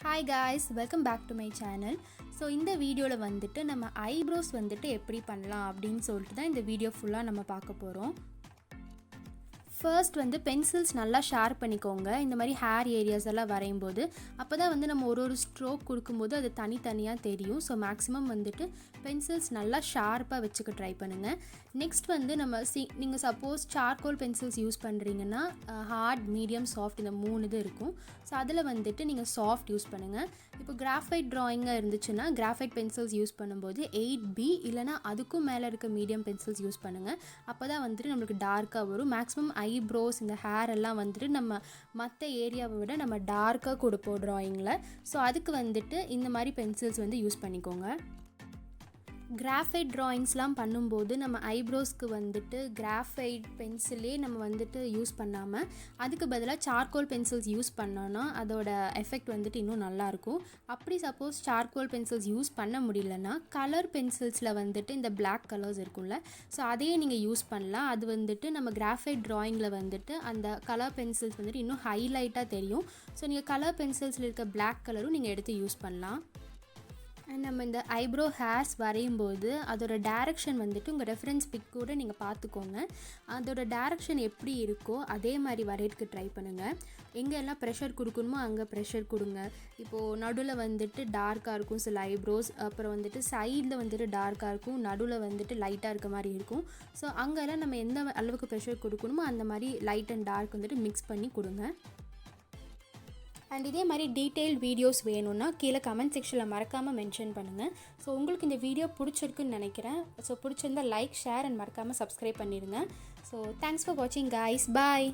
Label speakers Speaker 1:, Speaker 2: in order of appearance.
Speaker 1: Hi guys, welcome back to my channel. So இந்த வீடியோவில் வந்துட்டு நம்ம ஐப்ரோஸ் வந்துட்டு எப்படி பண்ணலாம் அப்படின்னு சொல்லிட்டு தான் இந்த வீடியோ ஃபுல்லாக நம்ம பார்க்க போகிறோம். ஃபர்ஸ்ட் வந்து பென்சில்ஸ் நல்லா ஷார்ப் பண்ணிக்கோங்க. இந்த மாதிரி ஹேர் ஏரியாஸ் எல்லாம் வரையும்போது அப்போ தான் வந்து நம்ம ஒரு ஸ்ட்ரோக் கொடுக்கும்போது அது தனித்தனியாக தெரியும். ஸோ மேக்ஸிமம் வந்துட்டு பென்சில்ஸ் நல்லா ஷார்ப்பாக வச்சுக்க ட்ரை பண்ணுங்கள். நெக்ஸ்ட் வந்து நீங்கள் சப்போஸ் சார்கோல் பென்சில்ஸ் யூஸ் பண்ணுறீங்கன்னா ஹார்ட், மீடியம், சாஃப்ட் இந்த 3 இது இருக்கும். ஸோ அதில் வந்துட்டு நீங்கள் சாஃப்ட் யூஸ் பண்ணுங்கள். இப்போ கிராஃபைட் ட்ராயிங்காக இருந்துச்சுன்னா கிராஃபைட் பென்சில்ஸ் யூஸ் பண்ணும்போது 8B இல்லைனா அதுக்கும் மேலே இருக்க மீடியம் பென்சில்ஸ் யூஸ் பண்ணுங்கள். அப்போ தான் வந்துட்டு நம்மளுக்கு டார்க்காக வரும். மேக்ஸிமம் ஐப்ரோஸ் இந்த ஹேர் எல்லாம் வந்துட்டு நம்ம மற்ற ஏரியாவை விட நம்ம டார்க்காக கொடுப்போம் ட்ராயிங்கில். ஸோ அதுக்கு வந்துட்டு இந்த மாதிரி பென்சில்ஸ் வந்து யூஸ் பண்ணிக்கோங்க. கிராஃபைட் ட்ராயிங்ஸ்லாம் பண்ணும்போது நம்ம ஐப்ரோஸ்க்கு வந்துட்டு கிராஃபைட் பென்சிலே நம்ம வந்துட்டு யூஸ் பண்ணாமல் அதுக்கு பதிலாக சார்கோல் பென்சில்ஸ் யூஸ் பண்ணோன்னா அதோட எஃபெக்ட் வந்துட்டு இன்னும் நல்லாயிருக்கும். அப்படி சப்போஸ் சார்கோல் பென்சில்ஸ் யூஸ் பண்ண முடியலன்னா கலர் பென்சில்ஸில் வந்துட்டு இந்த பிளாக் கலர்ஸ் இருக்கும்ல, ஸோ அதையே நீங்கள் யூஸ் பண்ணலாம். அது வந்துட்டு நம்ம கிராஃபைட் ட்ராயிங்கில் வந்துட்டு அந்த கலர் பென்சில்ஸ் வந்துட்டு இன்னும் ஹைலைட்டாக தெரியும். ஸோ நீங்கள் கலர் பென்சில்ஸில் இருக்க பிளாக் கலரும் நீங்கள் எடுத்து யூஸ் பண்ணலாம். அண்ட் நம்ம இந்த ஐப்ரோ ஹேர்ஸ் வரையும்போது அதோட டேரெக்ஷன் வந்துட்டு உங்கள் ரெஃபரன்ஸ் பிக் கூட நீங்கள் பார்த்துக்கோங்க. அதோட டேரெக்ஷன் எப்படி இருக்கோ அதே மாதிரி வரையறதுக்கு ட்ரை பண்ணுங்கள். எங்கெல்லாம் ப்ரெஷர் கொடுக்கணுமோ அங்கே ப்ரெஷர் கொடுங்க. இப்போது நடுவில் வந்துட்டு டார்க்காக இருக்கும் சில ஐப்ரோஸ், அப்புறம் வந்துட்டு சைடில் வந்துட்டு டார்க்காக இருக்கும், நடுவில் வந்துட்டு லைட்டாக இருக்க மாதிரி இருக்கும். ஸோ அங்கெல்லாம் நம்ம எந்த அளவுக்கு ப்ரெஷர் கொடுக்கணுமோ அந்த மாதிரி லைட் அண்ட் டார்க் வந்துட்டு மிக்ஸ் பண்ணி கொடுங்க. அண்ட் இதே மாதிரி டீட்டெயில் வீடியோஸ் வேணும்னா கீழே கமெண்ட் செக்ஷனில் மறக்காமல் மென்ஷன் பண்ணுங்கள். ஸோ உங்களுக்கு இந்த வீடியோ பிடிச்சிருக்குன்னு நினைக்கிறேன். ஸோ பிடிச்சிருந்தால் லைக், ஷேர் அண்ட் மறக்காமல் சப்ஸ்கிரைப் பண்ணிடுங்க. ஸோ தேங்க்ஸ் ஃபார் வாட்சிங் கைஸ். பாய்.